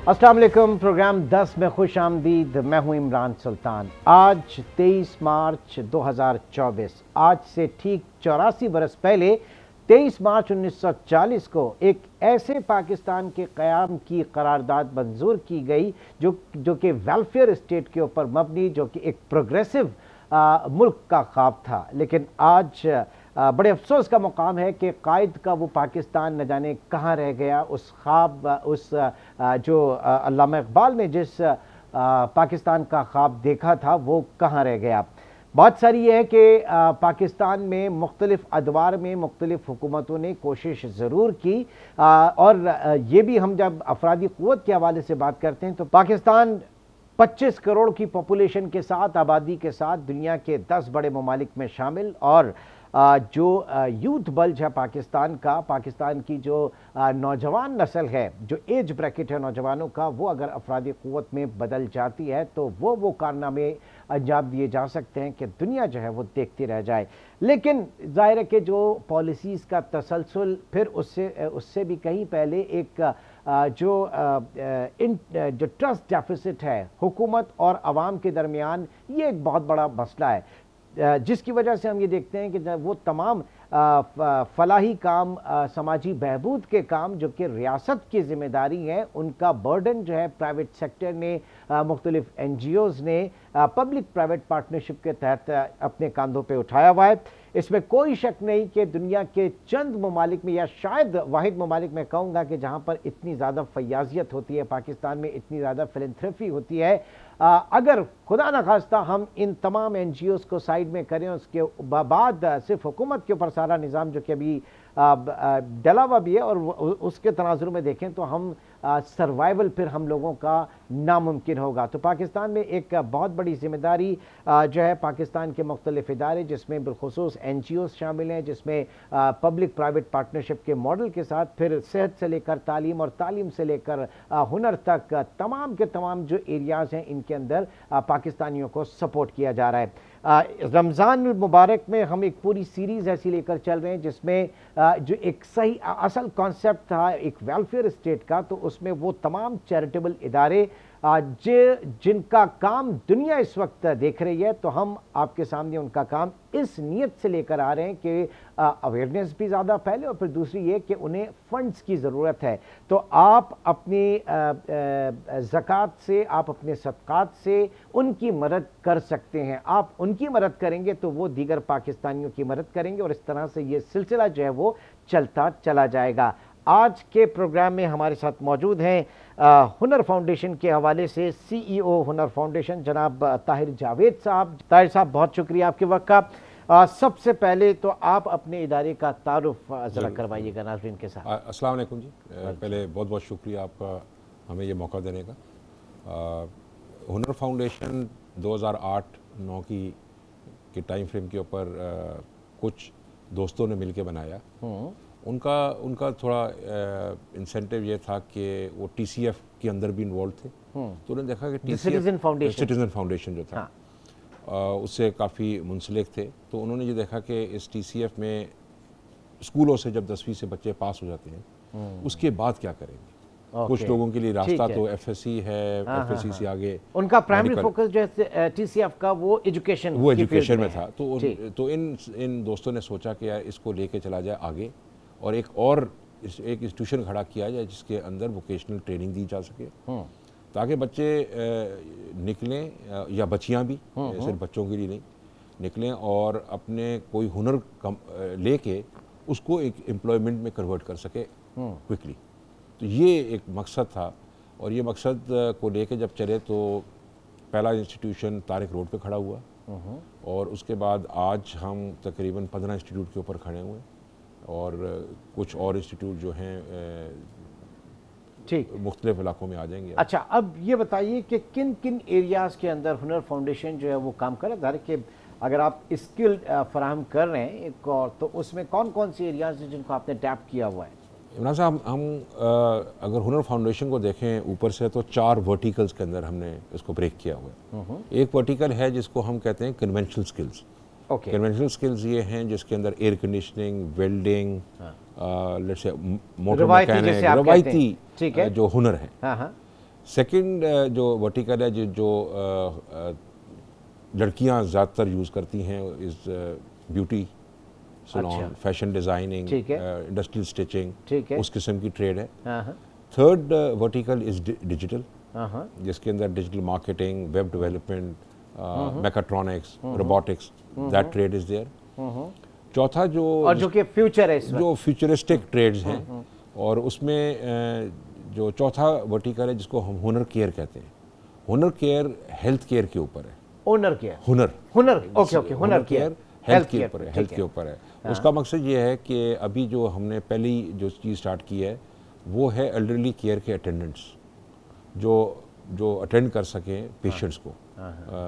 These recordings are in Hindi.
अस्सलाम वालेकुम। प्रोग्राम 10 में खुश आमदीद। मैं हूं इमरान सुल्तान। आज 23 मार्च 2024, आज से ठीक 84 बरस पहले 23 मार्च 1940 को एक ऐसे पाकिस्तान के क़याम की करारदाद मंजूर की गई जो कि वेलफेयर स्टेट के ऊपर मबनी, जो कि एक प्रोग्रेसिव मुल्क का ख्वाब था। लेकिन आज बड़े अफसोस का मुकाम है कि कायद का वो पाकिस्तान न जाने कहाँ रह गया। उस ख्वाब जो अल्लामा इकबाल ने जिस पाकिस्तान का ख्वाब देखा था वो कहाँ रह गया। बात सारी है कि पाकिस्तान में मुख्तलिफ अदवार में मुख्तलिफ हुकूमतों ने कोशिश ज़रूर की, और ये भी हम जब अफरादी क़ुव्वत के हवाले से बात करते हैं तो पाकिस्तान 25 करोड़ की पॉपुलेशन के साथ, आबादी के साथ दुनिया के 10 बड़े ममालिक में शामिल, और जो यूथ बल्ज है पाकिस्तान की जो नौजवान नस्ल है, जो एज ब्रैकेट है नौजवानों का, वो अगर अफरादी क़ुव्वत में बदल जाती है तो वो कारनामे अंजाम दिए जा सकते हैं कि दुनिया जो है वो देखती रह जाए। लेकिन ज़ाहिर है कि जो पॉलिसीज़ का तसलसल, फिर उससे भी कहीं पहले एक जो ट्रस्ट डेफिसिट है हुकूमत और आवाम के दरमियान, ये एक बहुत बड़ा मसला है, जिसकी वजह से हम ये देखते हैं कि वो तमाम फलाही काम, समाजी बहबूद के काम जो कि रियासत की ज़िम्मेदारी हैं, उनका बर्डन जो है प्राइवेट सेक्टर ने, मुख्तलिफ NGOs ने पब्लिक प्राइवेट पार्टनरशिप के तहत अपने कंधों पे उठाया हुआ है। इसमें कोई शक नहीं कि दुनिया के चंद ममालिक में, या शायद वाहिद ममालिक में कहूँगा कि जहाँ पर इतनी ज़्यादा फयाजियत होती है, पाकिस्तान में इतनी ज़्यादा फिलैंथ्रोफी होती है, अगर खुदा न खास्ता हम इन तमाम NGOs को साइड में करें, उसके बाद सिर्फ हुकूमत के ऊपर सारा निज़ाम जो कि अभी डला हुआ भी है, और उसके तनाजुर में देखें तो हम सर्वाइवल फिर हम लोगों का नामुमकिन होगा। तो पाकिस्तान में एक बहुत बड़ी जिम्मेदारी जो है, पाकिस्तान के मुख्तलिफ इदारे जिसमें बिलखुसूस NGOs शामिल हैं, जिसमें पब्लिक प्राइवेट पार्टनरशिप के मॉडल के साथ फिर सेहत से लेकर तालीम और तालीम से लेकर हुनर तक तमाम के तमाम जो एरियाज़ हैं, इनके अंदर पाकिस्तानियों को सपोर्ट किया जा रहा है। रमज़ान मुबारक में हम एक पूरी सीरीज़ ऐसी लेकर चल रहे हैं जिसमें जो एक सही असल कॉन्सेप्ट था एक वेलफेयर स्टेट का, तो उसमें वो तमाम चैरिटेबल इदारे जिनका काम दुनिया इस वक्त देख रही है, तो हम आपके सामने उनका काम इस नीयत से लेकर आ रहे हैं कि अवेयरनेस भी ज़्यादा फैले, और फिर दूसरी ये कि उन्हें फंड्स की ज़रूरत है। तो आप अपनी ज़कात से, आप अपने सदक़ात से उनकी मदद कर सकते हैं। आप उनकी मदद करेंगे तो वो दीगर पाकिस्तानियों की मदद करेंगे, और इस तरह से ये सिलसिला जो है वो चलता चला जाएगा। आज के प्रोग्राम में हमारे साथ मौजूद हैं हुनर फाउंडेशन के हवाले से CEO हुनर फाउंडेशन जनाब ताहिर जावेद साहब। ताहिर साहब, बहुत शुक्रिया आपके वक्त का। सबसे पहले तो आप अपने इदारे का तारुफ ज़रा करवाइएगा नाज़रीन के साथ। अस्सलाम वालेकुम जी। पहले बहुत बहुत शुक्रिया आपका हमें ये मौका देने का। हुनर फाउंडेशन 2008-9 के टाइम फ्रेम के ऊपर कुछ दोस्तों ने मिलकर बनाया। उनका थोड़ा इंसेंटिव ये था कि वो TCF के अंदर भी इन्वॉल्व थे, तो उन्होंने देखा कि सिटीजन फाउंडेशन जो था, हाँ, उससे काफ़ी मुंसलिक थे। तो उन्होंने ये देखा कि इस TCF में स्कूलों से जब 10वीं से बच्चे पास हो जाते हैं, उसके बाद क्या करेंगे। कुछ लोगों के लिए रास्ता तो FSC है, FSC से आगे उनका प्राइमरी फोकस जो है TCF का वो एजुकेशन में था। तो इन दोस्तों ने सोचा कि यार इसको लेके चला जाए आगे, और एक इंस्टीट्यूशन खड़ा किया जाए जिसके अंदर वोकेशनल ट्रेनिंग दी जा सके, ताकि बच्चे निकलें, या बच्चियां भी, सिर्फ बच्चों के लिए नहीं, निकलें और अपने कोई हुनर लेके उसको एक एम्प्लॉयमेंट में कन्वर्ट कर सके क्विकली। तो ये एक मकसद था, और ये मकसद को लेके जब चले तो पहला इंस्टीट्यूशन तारिक रोड पे खड़ा हुआ, और उसके बाद आज हम तकरीबन 15 इंस्टीट्यूट के ऊपर खड़े हुए, और कुछ और इंस्टीट्यूट जो हैं ठीक मुख्तलिफ इलाकों में आ जाएंगे। अच्छा, अब ये बताइए कि किन किन एरियाज़ के अंदर हुनर फाउंडेशन जो है वो काम कर रहा है। कि अगर आप स्किल फराहम कर रहे हैं एक और, तो उसमें कौन कौन सी एरियाज़ हैं जिनको आपने टैप किया हुआ है। इमरान साहब, हम अगर हुनर फाउंडेशन को देखें ऊपर से, तो 4 वर्टिकल्स के अंदर हमने इसको ब्रेक किया हुआ है। एक वर्टिकल है जिसको हम कहते हैं कन्वेंशनल स्किल्स। कन्वेंशनल स्किल्स ये हैं जिसके अंदर एयर कंडीशनिंग, वेल्डिंग, लेट्स से मोटर मैकेनिक, रवायती जो हुनर है, सेकंड जो वर्टिकल है जो लड़कियां ज़्यादातर यूज़ करती हैं इस beauty salon, fashion designing, industrial stitching, उस किस्म की ट्रेड है। थर्ड वर्टिकल इज़ डिजिटल, जिसके अंदर digital marketing, web development, mechatronics, robotics, that trade is there. चौथा जो कि फ्यूचर है, जो फ्यूचरिस्टिक ट्रेड्स हैं, और उसमें जो चौथा वर्टिकल है जिसको हम हुनर केयर कहते हैं। हुनर केयर हेल्थ केयर के ऊपर है। हुनर केयर, हुनर ओके, हुनर केयर हेल्थ के ऊपर है, हेल्थ के ऊपर है। उसका मकसद ये है कि अभी जो हमने पहली जो चीज़ स्टार्ट की है वो है एल्डरली केयर के अटेंडेंट्स, जो अटेंड कर सकें पेशेंट्स को,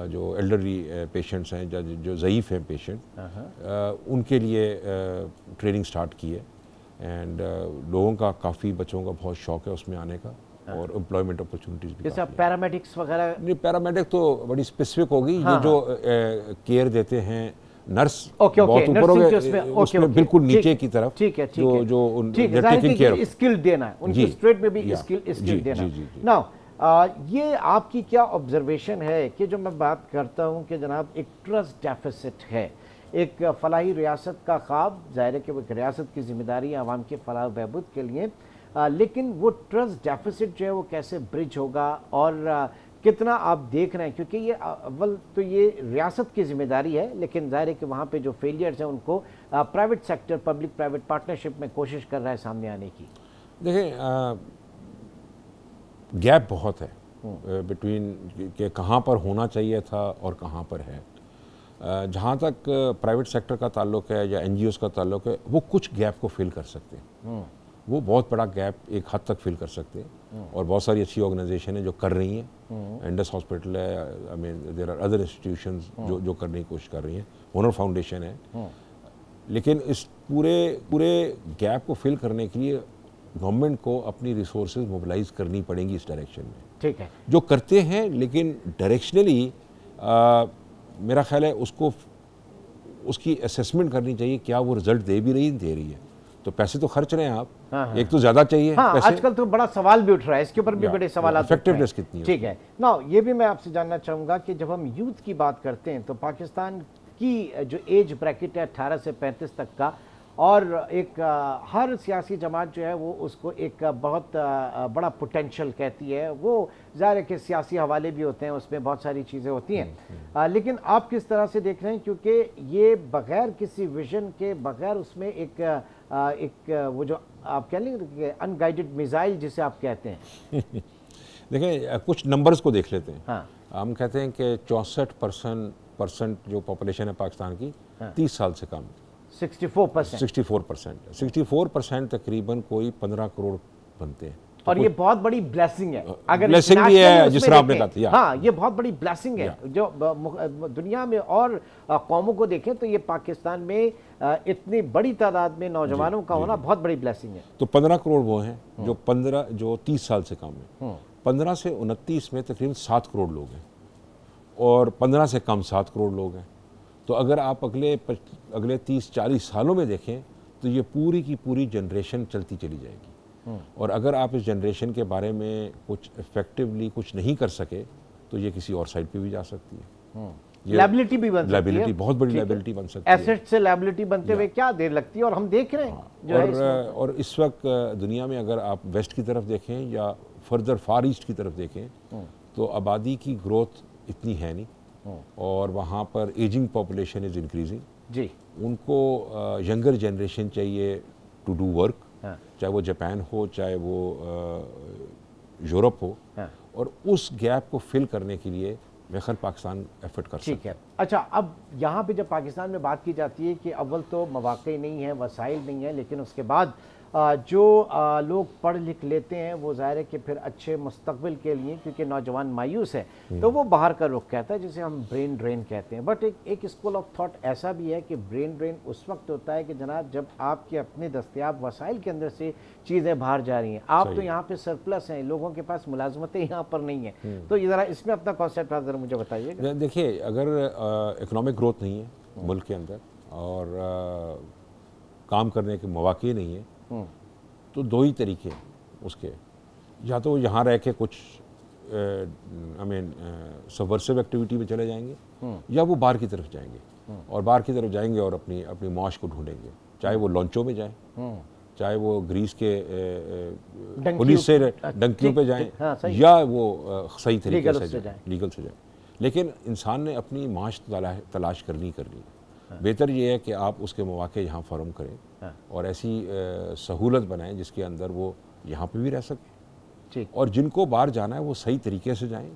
जो एल्डरली पेशेंट्स हैं, जो ज़ईफ़ हैं पेशेंट, उनके लिए ट्रेनिंग स्टार्ट की है। एंड लोगों का काफ़ी, बच्चों का बहुत शौक़ है उसमें आने का, और एम्प्लॉयमेंट अपॉर्चुनिटीज़ भी। जैसे पैरामेडिक्स वगैरह? नहीं, पैरामेडिक तो बड़ी स्पेसिफिक होगी। ये जो केयर देते हैं नर्स, बहुत ऊपर हो गए, उसमें बिल्कुल नीचे की तरफ, ठीक है, जो टेकिंग केयर, स्किल देना है उनकी स्ट्रेट में भी, स्किल देना। नाउ ये आपकी क्या ऑब्जर्वेशन है कि जो मैं बात करता हूं कि जनाब एक ट्रस्ट डेफिसिट है, एक फलाही रियासत का ख्वाब, ज़ाहिर है कि वो रियासत की जिम्मेदारी है आवाम के फलाह बहबूद के लिए, लेकिन वो ट्रस्ट डेफिसिट जो है वो कैसे ब्रिज होगा, और कितना आप देख रहे हैं, क्योंकि ये अव्वल तो ये रियासत की जिम्मेदारी है, लेकिन जाहिर है कि वहाँ पे जो फेलियर्स हैं उनको private sector, public private partnership में कोशिश कर रहा है सामने आने की। देखें, गैप बहुत है बिटवीन कि कहाँ पर होना चाहिए था और कहाँ पर है। जहाँ तक प्राइवेट सेक्टर का ताल्लुक है या NGOs का ताल्लुक है, वो कुछ गैप को फिल कर सकते हैं, वो बहुत बड़ा गैप एक हद तक फिल कर सकते हैं, और बहुत सारी अच्छी ऑर्गेनाइजेशन है जो कर रही हैं। इंडस हॉस्पिटल है, I mean there are other institutions जो करने की कोशिश कर रही हैं, हुनर फाउंडेशन है। लेकिन इस पूरे गैप को फिल करने के लिए गवर्नमेंट को अपनी रिसोर्सेज मोबिलाइज करनी पड़ेंगी इस डायरेक्शन में। ठीक है, जो करते हैं, लेकिन डायरेक्शनली मेरा ख्याल है उसकी असेसमेंट करनी चाहिए, क्या वो रिजल्ट दे रही है। तो पैसे तो खर्च रहे हैं आप, एक तो ज्यादा चाहिए पैसे। आजकल तो बड़ा सवाल भी उठ रहा है, इसके ऊपर भी बड़े सवाल आते हैं, इफेक्टिवनेस कितनी है। ठीक है ना, ये भी मैं आपसे जानना चाहूँगा कि जब हम यूथ की बात करते हैं तो पाकिस्तान की जो एज ब्रैकेट है 18 से 35 तक का, और एक हर सियासी जमात जो है वो उसको एक बहुत बड़ा पोटेंशियल कहती है। वो ज़ाहिर है कि सियासी हवाले भी होते हैं, उसमें बहुत सारी चीज़ें होती हैं, लेकिन आप किस तरह से देख रहे हैं, क्योंकि ये बग़ैर किसी विजन के, बग़ैर उसमें एक वो जो आप कह लेंगे अनगाइडेड मिसाइल जिसे आप कहते हैं। देखें, कुछ नंबर्स को देख लेते हैं। हम कहते हैं कि 64% जो पॉपुलेशन है पाकिस्तान की 30 साल से कम, 64% तकरीबन कोई 15 करोड़ बनते हैं। और ये बहुत बड़ी ब्लेसिंग है, अगर ब्लेसिंग भी है, जिस तरह आपने कहा। हाँ, ये बहुत बड़ी ब्लेसिंग है। जो दुनिया में और कौमों को देखें तो ये पाकिस्तान में इतनी बड़ी तादाद में नौजवानों का होना बहुत बड़ी ब्लेसिंग है। तो 15 करोड़ वो हैं जो 30 साल से कम है। 15 से 29 में तकरीबन 7 करोड़ लोग हैं, और 15 से कम 7 करोड़ लोग हैं। तो अगर आप अगले 30-40 सालों में देखें तो ये पूरी की पूरी जनरेशन चलती चली जाएगी। और अगर आप इस जनरेशन के बारे में कुछ इफेक्टिवली कुछ नहीं कर सके तो ये किसी और साइड पे भी जा सकती है। लायबिलिटी भी बन सकती है, बहुत बड़ी लायबिलिटी बन सकती है। एसेट से लायबिलिटी बनते हुए क्या देर लगती है, और हम देख रहे हैं। और इस वक्त दुनिया में अगर आप वेस्ट की तरफ देखें या फर्दर फार ईस्ट की तरफ देखें तो आबादी की ग्रोथ इतनी है नहीं, और वहाँ पर एजिंग पॉपुलेशन इज़ इंक्रीजिंग जी। उनको यंगर जनरेशन चाहिए टू डू वर्क, चाहे वो जापान हो, चाहे वो यूरोप हो, और उस गैप को फिल करने के लिए मेरे ख्याल पाकिस्तान एफर्ट कर सकता है। ठीक है, अच्छा, अब यहाँ पे जब पाकिस्तान में बात की जाती है कि अव्वल तो मौक़े नहीं है, वसाइल नहीं है, लेकिन उसके बाद जो लोग पढ़ लिख लेते हैं वो ज़ाहिर है कि फिर अच्छे मुस्तकबिल के लिए, क्योंकि नौजवान मायूस है तो वो बाहर का रुख कहता है, जिसे हम ब्रेन ड्रेन कहते हैं। बट एक स्कूल ऑफ थॉट ऐसा भी है कि ब्रेन ड्रेन उस वक्त होता है कि जनाब जब आपके अपने दस्तयाब वसाइल के अंदर से चीज़ें बाहर जा रही हैं। आप तो यहाँ पे सरप्लस हैं, लोगों के पास मुलाजमतें यहाँ पर नहीं हैं। तो ज़रा इसमें अपना कॉन्सेप्ट ज़रा मुझे बताइएगा। देखिए, अगर इकोनॉमिक ग्रोथ नहीं है मुल्क के अंदर और काम करने के मौके नहीं है तो दो ही तरीके हैं उसके, या तो यहाँ रह के कुछ आई मीन सबवर्सिव एक्टिविटी में चले जाएंगे या वो बाहर की तरफ जाएंगे और बाहर की तरफ जाएंगे और अपनी अपनी मौज को ढूंढेंगे, चाहे वो लॉन्चों में जाए, चाहे वो ग्रीस के पुलिस से डंकियों पे जाएं, हाँ, या वो सही तरीके से जाए, लीगल से जाए। लेकिन इंसान ने अपनी माश तलाश करनी। बेहतर ये है कि आप उसके मौके यहाँ फराहम करें और ऐसी सहूलत बनाएं जिसके अंदर वो यहाँ पे भी रह सकें, और जिनको बाहर जाना है वो सही तरीके से जाएं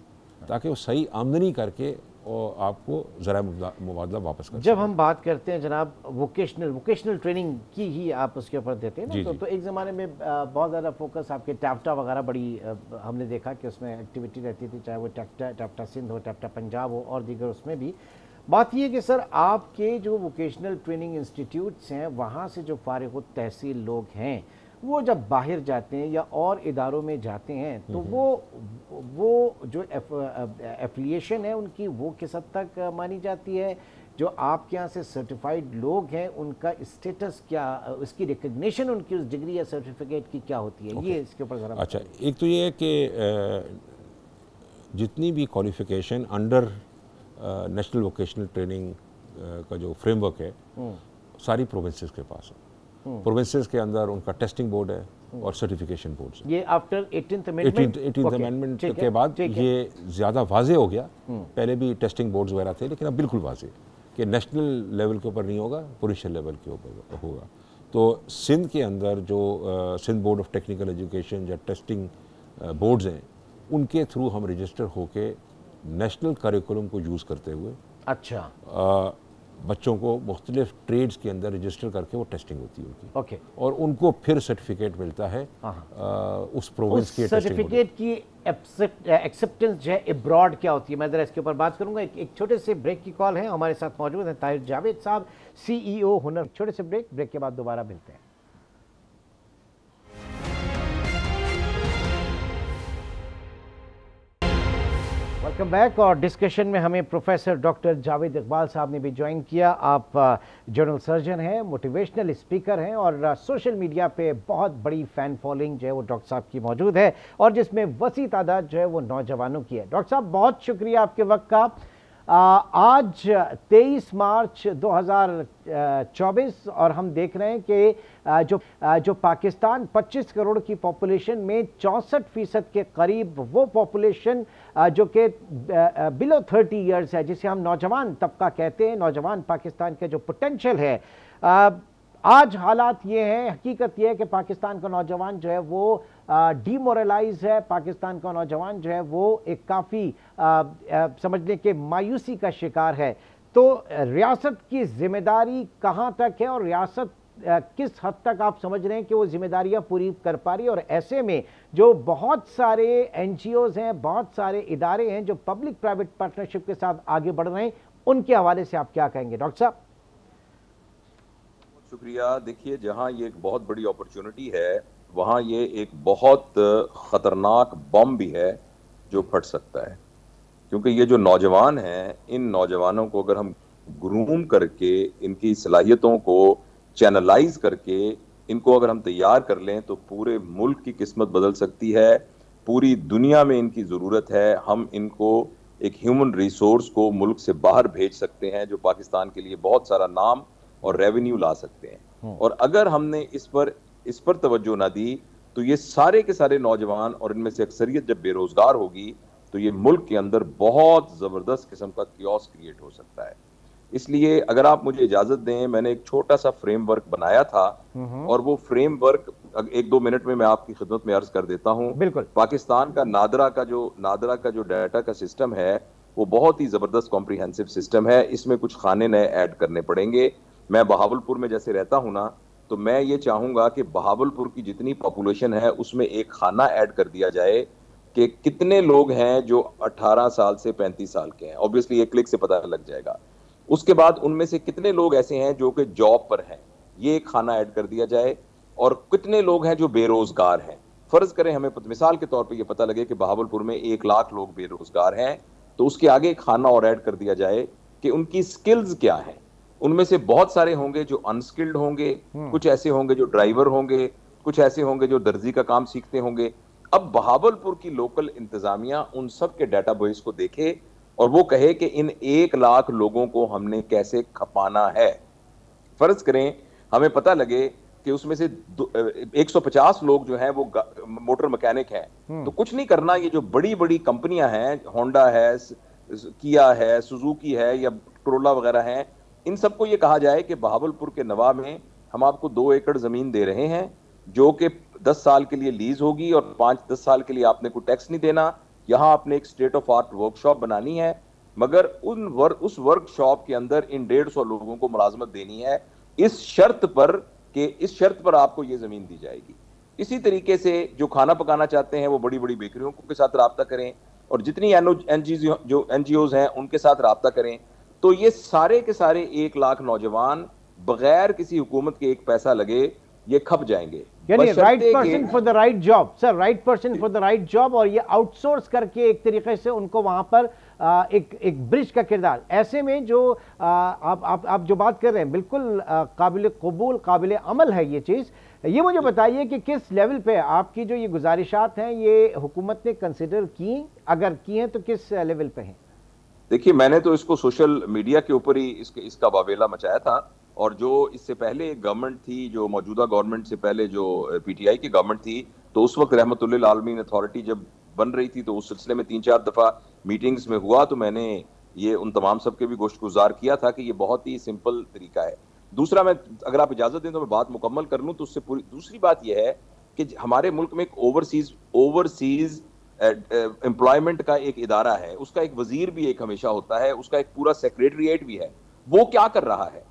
ताकि वो सही आमदनी करके और आपको ज़रा मुबादला वापस कर। जब हम बात करते हैं जनाब वोकेशनल ट्रेनिंग की ही आप उसके ऊपर देते हैं ना, तो एक ज़माने में बहुत ज़्यादा फोकस आपके टैप्टा वगैरह बड़ी हमने देखा कि उसमें एक्टिविटी रहती थी, चाहे वो टैप्टा सिंध हो, टैप्टा पंजाब हो और दीगर उसमें भी। बात ये कि सर आपके जो वोकेशनल ट्रेनिंग इंस्टीट्यूट्स हैं वहाँ से जो फारिग तहसील लोग हैं वो जब बाहर जाते हैं या और इदारों में जाते हैं तो वो जो एफिलिएशन है उनकी वो किस हद तक मानी जाती है? जो आपके यहाँ से सर्टिफाइड लोग हैं उनका स्टेटस क्या, उसकी रिकग्निशन उनकी उस डिग्री या सर्टिफिकेट की क्या होती है? ये इसके ऊपर ज़रा। अच्छा, एक तो ये है कि जितनी भी qualification under national vocational training का जो फ्रेमवर्क है सारी प्रोविंसेस के पास है। प्रोविंसेस के अंदर उनका टेस्टिंग बोर्ड है और सर्टिफिकेशन बोर्ड है। ये आफ्टर 18th अमेंडमेंट के बाद ये ज़्यादा वाजे हो गया। पहले भी टेस्टिंग बोर्ड्स वगैरह थे, लेकिन अब बिल्कुल वाजे कि नेशनल लेवल के ऊपर नहीं होगा, प्रोविंशियल लेवल के ऊपर होगा। तो सिंध के अंदर जो Sindh board of technical education या टेस्टिंग बोर्ड्स हैं उनके थ्रू हम रजिस्टर होके नेशनल करिकुलम को यूज़ करते हुए बच्चों को मुख्तलिफ ट्रेड्स के अंदर रजिस्टर करके वो टेस्टिंग होती है उनकी, और उनको फिर सर्टिफिकेट मिलता है उस प्रोविंस के सर्टिफिकेट की एक्सेप्टेंस जो है अब्रॉड क्या होती है? मैं ज़रा इसके ऊपर बात करूंगा। एक छोटे से ब्रेक की कॉल है, हमारे साथ मौजूद हैं ताहिर जावेद साहब, CEO हुनर। छोटे से ब्रेक के बाद दोबारा मिलते हैं। Welcome back. और डिस्कशन में हमें प्रोफेसर डॉक्टर जावेद इकबाल साहब ने भी ज्वाइन किया। आप जनरल सर्जन हैं, मोटिवेशनल स्पीकर हैं और सोशल मीडिया पे बहुत बड़ी फ़ैन फॉलोइंग जो है वो डॉक्टर साहब की मौजूद है और जिसमें वसी तादाद जो है वो नौजवानों की है। डॉक्टर साहब बहुत शुक्रिया आपके वक्त का। आज 23 मार्च 2024 और हम देख रहे हैं कि जो पाकिस्तान 25 करोड़ की पॉपुलेशन में 64% के करीब वो पॉपुलेशन जो कि बिलो 30 इयर्स है, जिसे हम नौजवान तबका कहते हैं, नौजवान पाकिस्तान के जो पोटेंशियल है। आज हालात ये हैं, हकीकत ये है कि पाकिस्तान का नौजवान जो है वो डीमोरलाइज है, पाकिस्तान का नौजवान जो है वो एक काफ़ी समझने के मायूसी का शिकार है। तो रियासत की जिम्मेदारी कहाँ तक है और रियासत किस हद तक आप समझ रहे हैं कि वो जिम्मेदारियां पूरी कर पा रही है? और ऐसे में जो बहुत सारे NGOs हैं, बहुत सारे इदारे हैं जो पब्लिक प्राइवेट पार्टनरशिप के साथ आगे बढ़ रहे हैं, उनके हवाले से आप क्या कहेंगे डॉक्टर साहब? शुक्रिया। देखिए, जहां ये एक बहुत बड़ी अपॉर्चुनिटी है वहां ये एक बहुत खतरनाक बम भी है जो फट सकता है, क्योंकि ये जो नौजवान हैं, इन नौजवानों को अगर हम ग्रूम करके इनकी सलाहियतों को चैनलाइज करके इनको अगर हम तैयार कर लें तो पूरे मुल्क की किस्मत बदल सकती है। पूरी दुनिया में इनकी ज़रूरत है। हम इनको एक ह्यूमन रिसोर्स को मुल्क से बाहर भेज सकते हैं जो पाकिस्तान के लिए बहुत सारा नाम और रेवेन्यू ला सकते हैं। और अगर हमने इस पर तवज्जो ना दी तो ये सारे के सारे नौजवान और इनमें से अक्सरियत जब बेरोजगार होगी तो ये मुल्क के अंदर बहुत ज़बरदस्त किस्म का कियोस क्रिएट हो सकता है। इसलिए अगर आप मुझे इजाजत दें, मैंने एक छोटा सा फ्रेमवर्क बनाया था और वो फ्रेमवर्क 1-2 मिनट में मैं आपकी खिदमत में अर्ज कर देता हूँ। बिल्कुल। पाकिस्तान का नादरा का जो डाटा का सिस्टम है वो बहुत ही जबरदस्त कॉम्प्रिहेंसिव सिस्टम है। इसमें कुछ खाने नए ऐड करने पड़ेंगे। मैं बहावलपुर में जैसे रहता हूँ ना, तो मैं ये चाहूंगा कि बहावलपुर की जितनी पॉपुलेशन है उसमें एक खाना ऐड कर दिया जाए कि कितने लोग हैं जो 18 साल से 35 साल के हैं। ऑब्वियसली एक क्लिक से पता लग जाएगा। उसके बाद उनमें से कितने लोग ऐसे हैं जो कि जॉब पर हैं, ये एक खाना ऐड कर दिया जाए। और कितने लोग हैं जो बेरोजगार हैं। फर्ज करें हमें मिसाल के तौर पे ये पता लगे कि बहावलपुर में 1 लाख लोग बेरोजगार हैं, तो उसके आगे एक खाना और ऐड कर दिया जाए कि उनकी स्किल्स क्या हैं। उनमें से बहुत सारे होंगे जो अनस्किल्ड होंगे, कुछ ऐसे होंगे जो ड्राइवर होंगे, कुछ ऐसे होंगे जो दर्जी का काम सीखते होंगे। अब बहावलपुर की लोकल इंतजामिया उन सब के डाटाबेस को देखे और वो कहे कि इन 1 लाख लोगों को हमने कैसे खपाना है। फर्ज करें हमें पता लगे कि उसमें से 150 लोग जो हैं वो मोटर मैकेनिक हैं, तो कुछ नहीं करना, ये जो बड़ी बड़ी कंपनियां हैं, होंडा है, किया है, सुजुकी है या टोरोला वगैरह हैं, इन सबको ये कहा जाए कि बहावलपुर के नवा में हम आपको 2 एकड़ जमीन दे रहे हैं जो कि 10 साल के लिए लीज होगी और 5-10 साल के लिए आपने कोई टैक्स नहीं देना। यहाँ आपने एक स्टेट ऑफ आर्ट वर्कशॉप बनानी है, मगर उस वर्कशॉप के अंदर इन 150 लोगों को मुलाजमत देनी है इस शर्त पर आपको ये जमीन दी जाएगी। इसी तरीके से जो खाना पकाना चाहते हैं वो बड़ी बड़ी बेकरियों के साथ राब्ता करें और जितनी एनजीओज हैं उनके साथ राब्ता करें। तो ये सारे के सारे 1 लाख नौजवान बगैर किसी हुकूमत के एक पैसा लगे ये खप जाएंगे। यानी right person for the right job, sir, right person for the right job, और ये आउटसोर्स करके एक तरीके से उनको वहां पर एक ब्रिज का किरदार। ऐसे में जो आप जो बात कर रहे हैं बिल्कुल काबिल कबूल, काबिल अमल है ये चीज़। ये मुझे बताइए कि किस लेवल पे आपकी जो ये गुजारिशात हैं ये हुकूमत ने कंसिडर की, अगर की हैं तो किस लेवल पे हैं? देखिए, मैंने तो इसको सोशल मीडिया के ऊपर ही इसका वावेला मचाया था, और जो इससे पहले गवर्नमेंट थी, जो मौजूदा गवर्नमेंट से पहले जो पीटीआई की गवर्नमेंट थी, तो उस वक्त रहमतुल्लिल आलमीन अथॉरिटी जब बन रही थी तो उस सिलसिले में 3-4 दफा मीटिंग्स में हुआ, तो मैंने ये उन तमाम सब के भी गोश्तगुजार किया था कि ये बहुत ही सिंपल तरीका है। दूसरा, मैं अगर आप इजाजत दें तो मैं बात मुकम्मल कर लूं, तो उससे पूरी दूसरी बात यह है कि हमारे मुल्क में एक ओवरसीज एम्प्लॉयमेंट का एक इदारा है, उसका एक वजीर भी एक हमेशा होता है, उसका एक पूरा सेक्रेटरिएट भी है। वो क्या कर रहा है,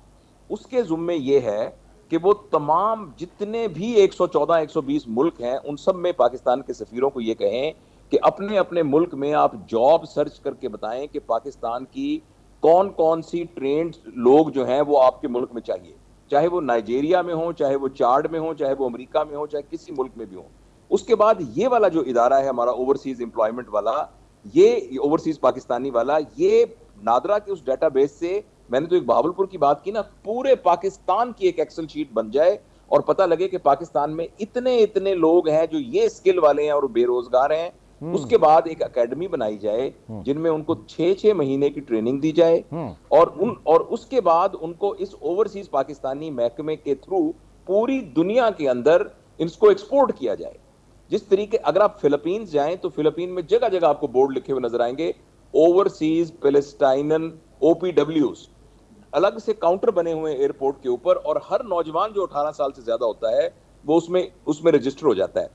उसके जुम्मे ये है कि वो तमाम जितने भी 114-120 मुल्क हैं उन सब में पाकिस्तान के सफीरों को ये कहें कि अपने अपने मुल्क में आप जॉब सर्च करके बताएं कि पाकिस्तान की कौन कौन सी ट्रेंड लोग जो हैं वो आपके मुल्क में चाहिए, चाहे वो नाइजीरिया में हो, चाहे वो चाड में हो, चाहे वो अमेरिका में हो, चाहे किसी मुल्क में भी हो। उसके बाद ये वाला जो इदारा है हमारा ओवरसीज एम्प्लॉयमेंट वाला, ये ओवरसीज पाकिस्तानी वाला, ये नादरा के उस डेटाबेस से, मैंने तो एक बहावलपुर की बात की ना, पूरे पाकिस्तान की एक एक्सेल शीट बन जाए और पता लगे कि पाकिस्तान में इतने इतने लोग हैं जो ये स्किल वाले हैं और बेरोजगार हैं। उसके बाद एक एकेडमी बनाई जाए जिनमें उनको 6-6 महीने की ट्रेनिंग दी जाए और उसके बाद उनको इस ओवरसीज पाकिस्तानी महकमे के थ्रू पूरी दुनिया के अंदर इसको एक्सपोर्ट किया जाए। जिस तरीके, अगर आप फिलीपींस जाएं तो फिलीपीन में जगह जगह आपको बोर्ड लिखे हुए नजर आएंगे, ओवरसीज पैलेस्टाइनन OPWs, अलग से काउंटर बने हुए एयरपोर्ट के ऊपर, और हर नौजवान जो 18 साल से ज्यादा होता है वो उसमें रजिस्टर हो जाता है।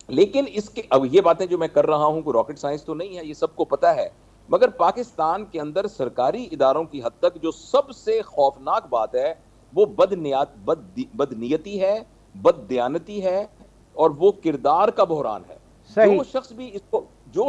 लेकिन इसके, अब ये बातें जो मैं कर रहा हूं कोई रॉकेट साइंस तो नहीं है, ये सबको पता है, मगर पाकिस्तान के अंदर सरकारी इदारों की हद तक जो सबसे खौफनाक बात है वो बदनीयती है, बददयानती है, और वो किरदार का बहरान है। जो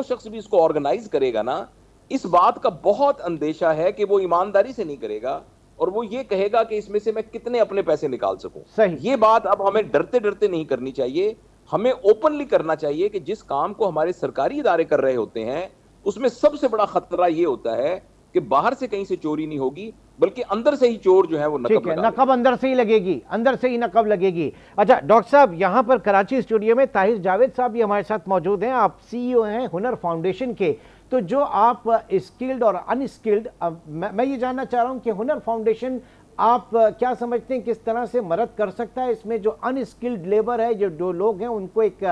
शख्स भी इसको ऑर्गेनाइज करेगा ना, इस बात का बहुत अंदेशा है कि वो ईमानदारी से नहीं करेगा और वो ये कहेगा कि इसमें से मैं कितने अपने पैसे निकाल सकूं। ये बात अब हमें डरते डरते नहीं करनी चाहिए, हमें ओपनली करना चाहिए कि जिस काम को हमारे सरकारी इदारे कर रहे होते हैं उसमें सबसे बड़ा खतरा ये होता है कि बाहर से कहीं से चोरी नहीं होगी, बल्कि अंदर से ही चोर जो है वो नकब अंदर से ही लगेगी, अंदर से ही नकब लगेगी। अच्छा डॉक्टर साहब, यहाँ पर कराची स्टूडियो में ताहिर जावेद साहब भी हमारे साथ मौजूद हैं, आप CEO हैं हुनर फाउंडेशन के। तो जो आप स्किल्ड और अनस्किल्ड, मैं ये जानना चाह रहा हूँ कि हुनर फाउंडेशन आप क्या समझते हैं किस तरह से मदद कर सकता है इसमें, जो अनस्किल्ड लेबर है, जो लोग हैं उनको एक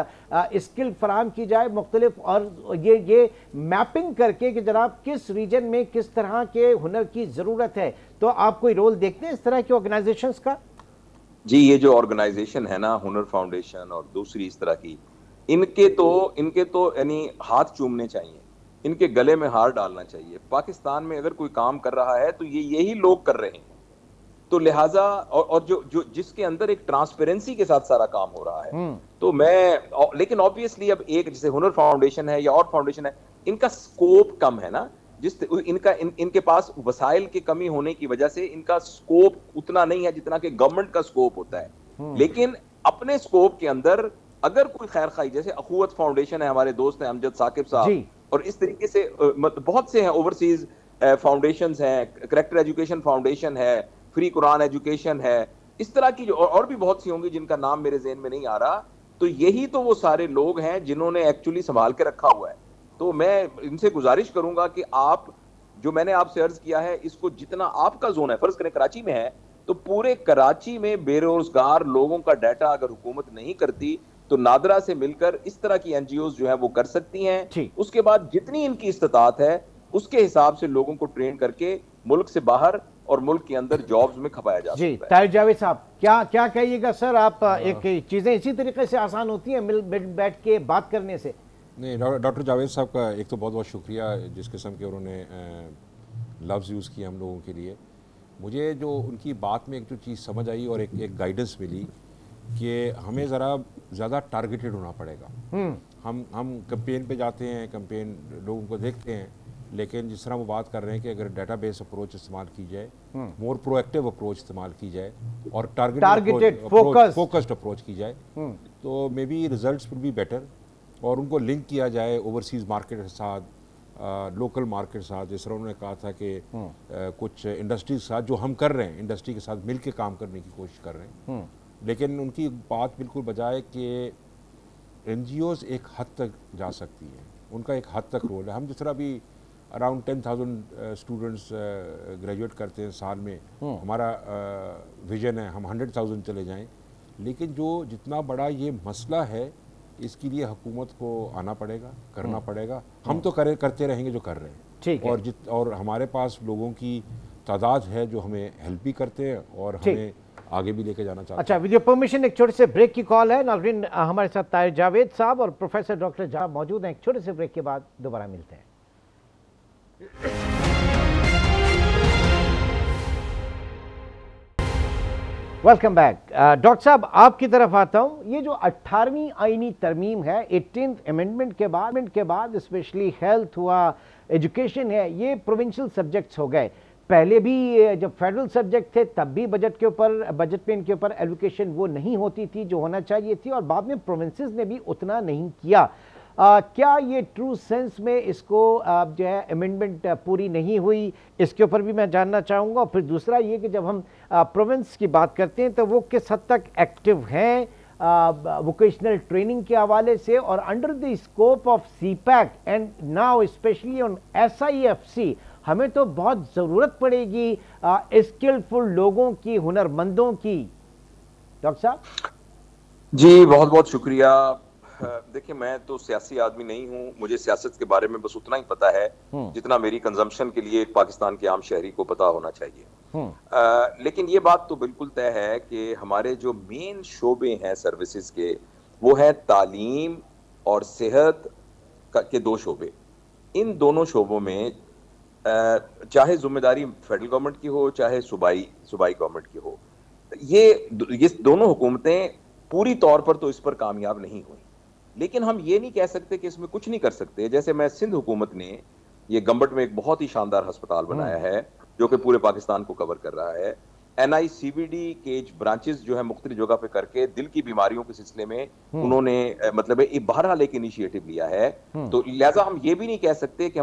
स्किल फराहम की जाए मुख्तलिफ, और ये मैपिंग करके कि जनाब किस रीजन में किस तरह के हुनर की ज़रूरत है। तो आप कोई रोल देखते हैं इस तरह के ऑर्गेनाइजेशंस का? जी, ये जो ऑर्गेनाइजेशन है ना, हुनर फाउंडेशन और दूसरी इस तरह की, इनके तो यानी हाथ चूमने चाहिए, इनके गले में हार डालना चाहिए। पाकिस्तान में अगर कोई काम कर रहा है तो यही लोग कर रहे हैं, तो लिहाजा और जो जिसके अंदर एक ट्रांसपेरेंसी के साथ सारा काम हो रहा है। तो लेकिन ऑब्वियसली अब एक जैसे हुनर फाउंडेशन है या और फाउंडेशन है, इनका स्कोप कम है ना, इनके पास वसाइल की कमी होने की वजह से इनका स्कोप उतना नहीं है जितना कि गवर्नमेंट का स्कोप होता है। लेकिन अपने स्कोप के अंदर अगर कोई खैर खाई, जैसे अखुवत फाउंडेशन है, हमारे दोस्त हैं अमजद साकिब साहब, और इस तरीके से बहुत से हैं ओवरसीज फाउंडेशंस हैं, करैक्टर एजुकेशन फाउंडेशन है, फ्री कुरान एजुकेशन है, इस तरह की और भी बहुत सी होंगी जिनका नाम मेरे ज़हन में नहीं आ रहा। तो यही तो वो सारे लोग हैं जिन्होंने एक्चुअली संभाल के रखा हुआ है। तो मैं इनसे गुजारिश करूंगा कि आप, जो मैंने आपसे अर्ज किया है, इसको जितना आपका जोन है, फर्ज करें कराची में है, तो पूरे कराची में बेरोजगार लोगों का डाटा अगर हुकूमत नहीं करती तो नादरा से मिलकर इस तरह की एनजीओ जो है वो कर सकती हैं। उसके बाद जितनी इनकी इस्तात है उसके हिसाब से लोगों को ट्रेन करके मुल्क से बाहर और मुल्क के अंदर जॉब्स में खपाया जा सकता है। ताहिर जावेद साहब, क्या क्या कहिएगा सर आप? एक चीजें इसी तरीके से आसान होती हैं मिल बैठ के बात करने से? नहीं, डॉक्टर जावेद साहब का एक तो बहुत बहुत शुक्रिया जिस किस्म के उन्होंने लफ्ज़ यूज़ किए हम लोगों के लिए। मुझे जो उनकी बात में एक जो चीज़ समझ आई और एक गाइडेंस मिली कि हमें ज़रा ज़्यादा टारगेटेड होना पड़ेगा। हम कैंपेन पे जाते हैं, कैंपेन लोगों को देखते हैं, लेकिन जिस तरह वो बात कर रहे हैं कि अगर डेटाबेस अप्रोच इस्तेमाल की जाए, मोर प्रोएक्टिव अप्रोच इस्तेमाल की जाए और टारगेटेड फोकस्ड अप्रोच की जाए, तो may be results will be better. और उनको लिंक किया जाए ओवरसीज़ मार्केट के साथ, लोकल मार्केट के साथ, जिस तरह उन्होंने कहा था कि कुछ इंडस्ट्री के साथ जो हम कर रहे हैं, इंडस्ट्री के साथ मिल के काम करने की कोशिश कर रहे हैं। लेकिन उनकी बात बिल्कुल बजाय कि एनजीओज़ एक हद तक जा सकती हैं, उनका एक हद तक रोल है। हम जिस तरह भी अराउंड 10,000 स्टूडेंट्स ग्रेजुएट करते हैं साल में, हमारा विजन है हम 100,000 चले जाएं, लेकिन जो जितना बड़ा ये मसला है इसके लिए हुकूमत को आना पड़ेगा, करना पड़ेगा। हम तो करते रहेंगे जो कर रहे हैं, ठीक है। और हमारे पास लोगों की तादाद है जो हमें हेल्प भी करते हैं और हमें आगे भी लेके जाना चाहते हैं। अच्छा, विद योर परमिशन एक छोटे से ब्रेक की कॉल है। नाज़रीन, हमारे साथ ताहिर जावेद साहब और प्रोफेसर डॉक्टर जहां मौजूद हैं। एक छोटे से ब्रेक के बाद दोबारा मिलते हैं। Welcome back. डॉक्टर साहब, आपकी तरफ आता हूं। ये जो 18वीं आईनी तरमीम है, 18th अमेंडमेंट के बाद स्पेशली हेल्थ हुआ, एजुकेशन है, ये प्रोविंशियल सब्जेक्ट्स हो गए। पहले भी जब फेडरल सब्जेक्ट थे तब भी बजट में इनके ऊपर एलोकेशन वो नहीं होती थी जो होना चाहिए थी, और बाद में प्रोविंसेस ने भी उतना नहीं किया। क्या ये ट्रू सेंस में इसको जो है अमेंडमेंट पूरी नहीं हुई, इसके ऊपर भी मैं जानना चाहूँगा। और फिर दूसरा ये कि जब हम प्रोविंस की बात करते हैं तो वो किस हद तक एक्टिव हैं वोकेशनल ट्रेनिंग के हवाले से, और under the scope of CPEC and now specially on SIFC हमें तो बहुत ज़रूरत पड़ेगी स्किलफुल लोगों की, हुनरमंदों की। डॉक्टर साहब जी, बहुत बहुत शुक्रिया। देखिए, मैं तो सियासी आदमी नहीं हूँ, मुझे सियासत के बारे में बस उतना ही पता है जितना मेरी कंजम्पशन के लिए पाकिस्तान के आम शहरी को पता होना चाहिए। लेकिन ये बात तो बिल्कुल तय है कि हमारे जो मेन शोबे हैं सर्विसेज के, वो है तालीम और सेहत के 2 शोबे। इन दोनों शोबों में चाहे जिम्मेदारी फेडरल गवर्नमेंट की हो चाहे सूबाई गवर्नमेंट की हो, ये दोनों हुकूमतें पूरी तौर पर तो इस पर कामयाब नहीं हुई। लेकिन हम ये नहीं कह सकते कि इसमें कुछ नहीं कर सकते। जैसे मैं सिंध हुकूमत ने ये गंबट में एक बहुत ही शानदार अस्पताल बनाया है जो कि पूरे पाकिस्तान को कवर कर रहा है। NICVD के ब्रांचेस जो है मुख्तलिफ जगह पे करके दिल की बीमारियों के सिलसिले में उन्होंने मतलब बहरहाल एक इनिशिएटिव लिया है। तो लिहाजा हम ये भी नहीं कह सकते कि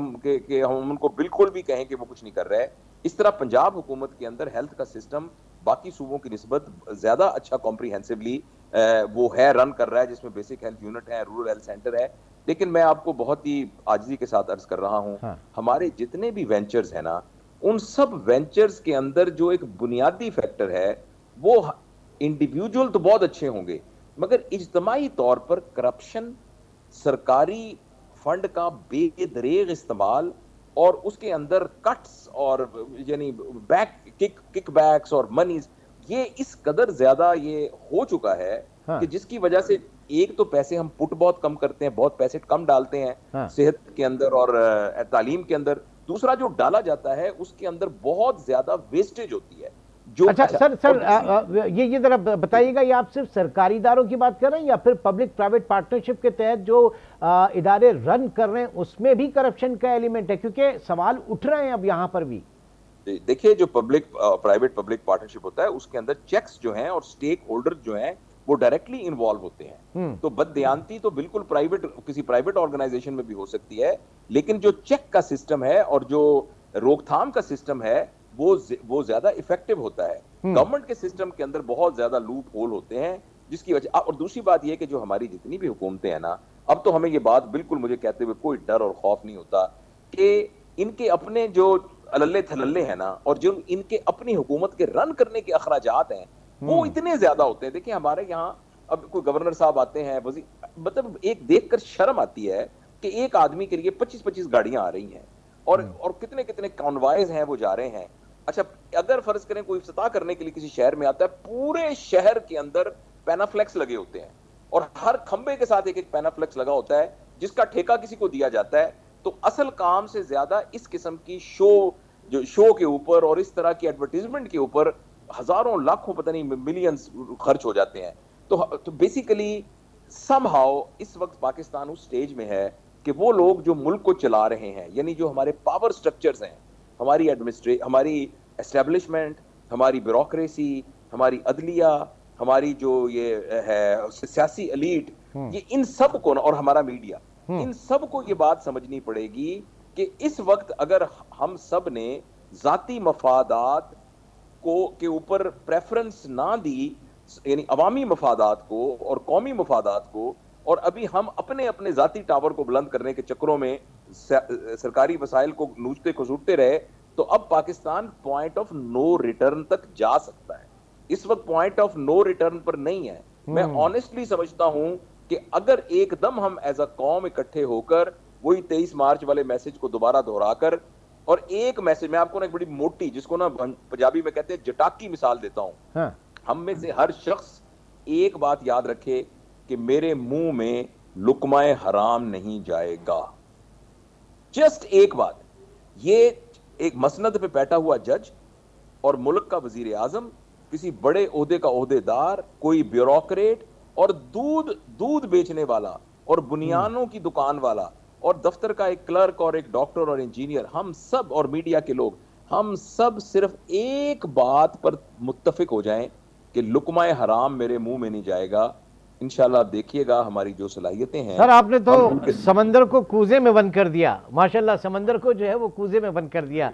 हम उनको बिल्कुल भी कहें कि वो कुछ नहीं कर रहे। इस तरह पंजाब हुकूमत के अंदर हेल्थ का सिस्टम बाकी सूबों की निस्बत ज्यादा अच्छा कॉम्प्रीहेंसिवली वो है, रन कर रहा है, जिसमें बेसिक हेल्थ यूनिट है, रूरल हेल्थ सेंटर है। लेकिन मैं आपको बहुत ही आजिज़ी के साथ अर्ज कर रहा हूँ, हमारे जितने भी वेंचर्स हैं ना, उन सब वेंचर्स के अंदर जो एक बुनियादी फैक्टर है वो इंडिविजुअल तो बहुत अच्छे होंगे मगर इज्तमाही तौर पर करप्शन, सरकारी फंड का बेदरेग इस्तेमाल और उसके अंदर कट्स और यानी किकबैक्स और मनीज, ये इस कदर ज्यादा ये हो चुका है कि जिसकी वजह से एक तो पैसे हम पुट बहुत कम करते हैं, बहुत पैसे कम डालते हैं सेहत के अंदर और तालीम के अंदर। दूसरा जो डाला जाता है उसके अंदर बहुत ज्यादा वेस्टेज होती है। जो अच्छा सर ये जरा बताइएगा, ये आप सिर्फ सरकारी इदारों की बात कर रहे हैं या फिर पब्लिक प्राइवेट पार्टनरशिप के तहत जो इदारे रन कर रहे हैं उसमें भी करप्शन का एलिमेंट है? क्योंकि सवाल उठ रहे हैं अब यहाँ पर भी। देखिए, जो प्राइवेट पब्लिक पार्टनरशिप होता है उसके अंदर चेक्स जो हैं और स्टेक होल्डर जो हैं वो डायरेक्टली इन्वॉल्व होते हैं। तो बददियानती तो बिल्कुल किसी प्राइवेट ऑर्गेनाइजेशन में भी हो सकती है, लेकिन जो चेक का सिस्टम है और जो रोकथाम का सिस्टम है वो ज्यादा इफेक्टिव होता है। गवर्नमेंट के सिस्टम के अंदर बहुत ज्यादा लूप होल होते हैं जिसकी वजह, और दूसरी बात यह कि जो हमारी जितनी भी हुकूमतें हैं ना, अब तो हमें ये बात बिल्कुल मुझे कहते हुए कोई डर और खौफ नहीं होता कि इनके अपने जो अल्ले थल्ले हैं ना, और जो इनके अपनी हुकूमत के रन करने के अखराजात हैं वो इतने ज्यादा होते हैं। देखिए हमारे यहाँ अब कोई गवर्नर साहब आते हैं, मतलब एक देखकर शर्म आती है कि एक आदमी के लिए 25-25 गाड़ियां आ रही हैं और कितने कितने कॉन्वॉयज हैं वो जा रहे हैं। अच्छा, अगर फर्ज करें कोई इफ्तिताह करने के लिए किसी शहर में आता है, पूरे शहर के अंदर पैनाफ्लेक्स लगे होते हैं और हर खंबे के साथ एक एक पैनाफ्लेक्स लगा होता है जिसका ठेका किसी को दिया जाता है। तो असल काम से ज्यादा इस किस्म की शो के ऊपर और इस तरह की एडवर्टीजमेंट के ऊपर हजारों लाखों पता नहीं मिलियंस खर्च हो जाते हैं। तो बेसिकली समहाउ इस वक्त पाकिस्तान उस स्टेज में है कि वो लोग जो मुल्क को चला रहे हैं, यानी जो हमारे पावर स्ट्रक्चर्स हैं, हमारी एस्टेब्लिशमेंट, हमारी ब्यूरोक्रेसी, हमारी अदलिया, हमारी जो ये है सियासी एलीट, ये इन सब को और हमारा मीडिया, इन सब को ये बात समझनी पड़ेगी कि इस वक्त अगर हम सब ने जाती मफादात के ऊपर प्रेफरेंस ना दी, यानी अवामी मफादात को और कौमी मफादात को, और अभी हम अपने अपने जाती टावर को बुलंद करने के चक्करों में सरकारी वसाइल को नूचते खसूटते रहे, तो अब Pakistan point of no return तक जा सकता है। इस वक्त पॉइंट ऑफ नो रिटर्न पर नहीं है। मैं ऑनेस्टली समझता हूं कि अगर एकदम हम एज अ कौम इकट्ठे होकर वही 23 मार्च वाले मैसेज को दोबारा दोहराकर, और एक मैसेज मैं आपको ना एक बड़ी मोटी, जिसको ना पंजाबी में कहते हैं जटाकी मिसाल देता हूं। हाँ। हम में से हर शख्स एक बात याद रखे कि मेरे मुंह में लुकमाए हराम नहीं जाएगा। जस्ट एक बात। ये एक मसनद पे बैठा हुआ जज और मुल्क का वजीर आजम, किसी बड़े ओहदे का ओहदेदार, कोई ब्यूरोक्रेट और दूध बेचने वाला और बुनियानों की दुकान वाला और दफ्तर का एक क्लर्क और एक डॉक्टर और इंजीनियर, हम सब और मीडिया के लोग, हम सब सिर्फ एक बात पर मुत्तफिक हो जाएं कि लुकमाए हराम मेरे मुंह में नहीं जाएगा। इंशाल्लाह देखिएगा हमारी जो सलाहियतें हैं। सर आपने तो समंदर को कूजे में बंद कर दिया, माशाल्लाह, समंदर को जो है वो कूजे में बंद कर दिया।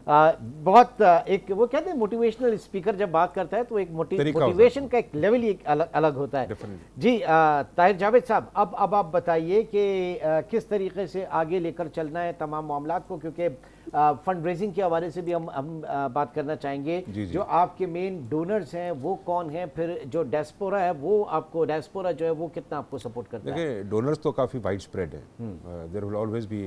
बहुत एक वो कहते हैं मोटिवेशनल स्पीकर जब बात करता है तो एक मोटिवेशन का एक लेवल ही अलग होता है। जी ताहिर जावेद साहब, अब आप बताइए कि किस तरीके से आगे लेकर चलना है तमाम मामलात को, क्योंकि फंड रेजिंग के हवाले से भी हम बात करना चाहेंगे। जो आपके मेन डोनर्स हैं वो कौन हैं, फिर जो डायस्पोरा है वो आपको, डायस्पोरा जो है वो कितना आपको सपोर्ट करता है? देखिए डोनर्स तो काफ़ी वाइड स्प्रेड है। देयर विल ऑलवेज बी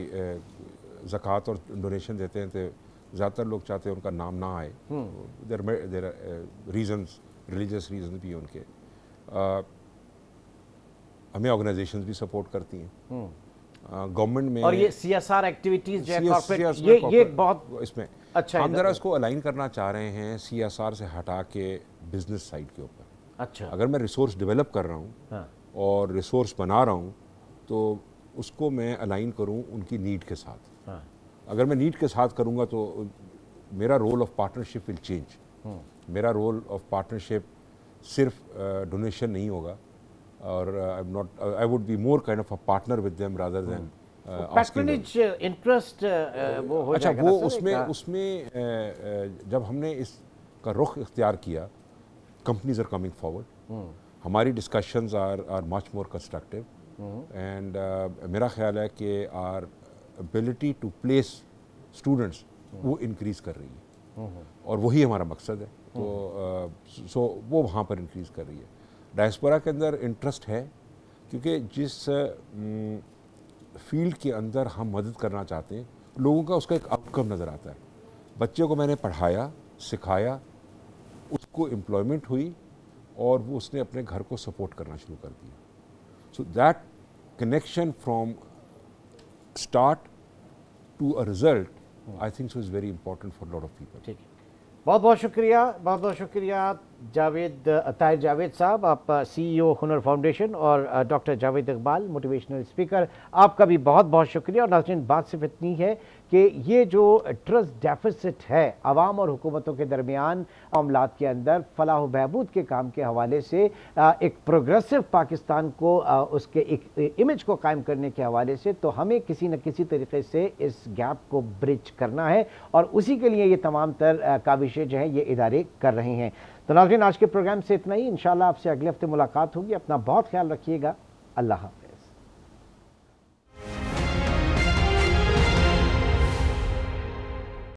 ज़कात और डोनेशन देते हैं तो ज़्यादातर लोग चाहते हैं उनका नाम ना आए। देयर रीजंस, रिलीजियस रीजन भी उनके। हमें ऑर्गेनाइजेशंस भी सपोर्ट करती हैं गवर्नमेंट में, और ये CSR एक्टिविटीज जो है कॉर्पोरेट, ये बहुत इसमें अच्छा हम जरा इसको अलाइन करना चाह रहे हैं CSR से हटा के बिजनेस साइड के ऊपर। अच्छा, अगर मैं रिसोर्स डेवलप कर रहा हूँ और रिसोर्स बना रहा हूँ तो उसको मैं अलाइन करूँ उनकी नीड के साथ। अगर मैं नीड के साथ करूँगा तो मेरा role of partnership will change. मेरा रोल ऑफ पार्टनरशिप सिर्फ डोनेशन नहीं होगा, और I would be more kind of a partner with them rather than patronage interest वो हो अच्छा, जाएगा। वो उसमें जब हमने इसका रुख इख्तियार किया, कंपनीज आर कमिंग फॉरवर्ड, हमारी discussions are much more constructive, and मेरा ख्याल है कि our ability to place students वो इंक्रीज़ कर रही है, और वही हमारा मकसद है। तो सो वो वहाँ पर इंक्रीज़ कर रही है। डायस्पोरा के अंदर इंटरेस्ट है, क्योंकि जिस फील्ड के अंदर हम मदद करना चाहते हैं लोगों का, उसका एक आउटकम नज़र आता है। बच्चे को मैंने पढ़ाया, सिखाया, उसको एम्प्लॉयमेंट हुई और वो उसने अपने घर को सपोर्ट करना शुरू कर दिया। So that connection from start to a result, I think so is very important for a lot of people. ठीक है, बहुत बहुत शुक्रिया ताहिर जावेद साहब, आप CEO हुनर फाउंडेशन, और doctor Javed Iqbal motivational speaker, आपका भी बहुत बहुत शुक्रिया। और नाज़रीन, बात सिर्फ इतनी है कि ये जो ट्रस्ट डेफिसिट है आवाम और हुकूमतों के दरमियान मामलात के अंदर फलाह व बहबूद के काम के हवाले से एक प्रोग्रेसिव पाकिस्तान को उसके एक इमेज को कायम करने के हवाले से, तो हमें किसी न किसी तरीके से इस गैप को ब्रिज करना है, और उसी के लिए ये तमाम तर काविशें जो हैं ये इदारे कर रहे हैं। तो नाज़रीन, आज के प्रोग्राम से इतना ही। इंशाल्लाह आपसे अगले हफ्ते मुलाकात होगी। अपना बहुत ख्याल रखिएगा। अल्लाह हाफ़िज़।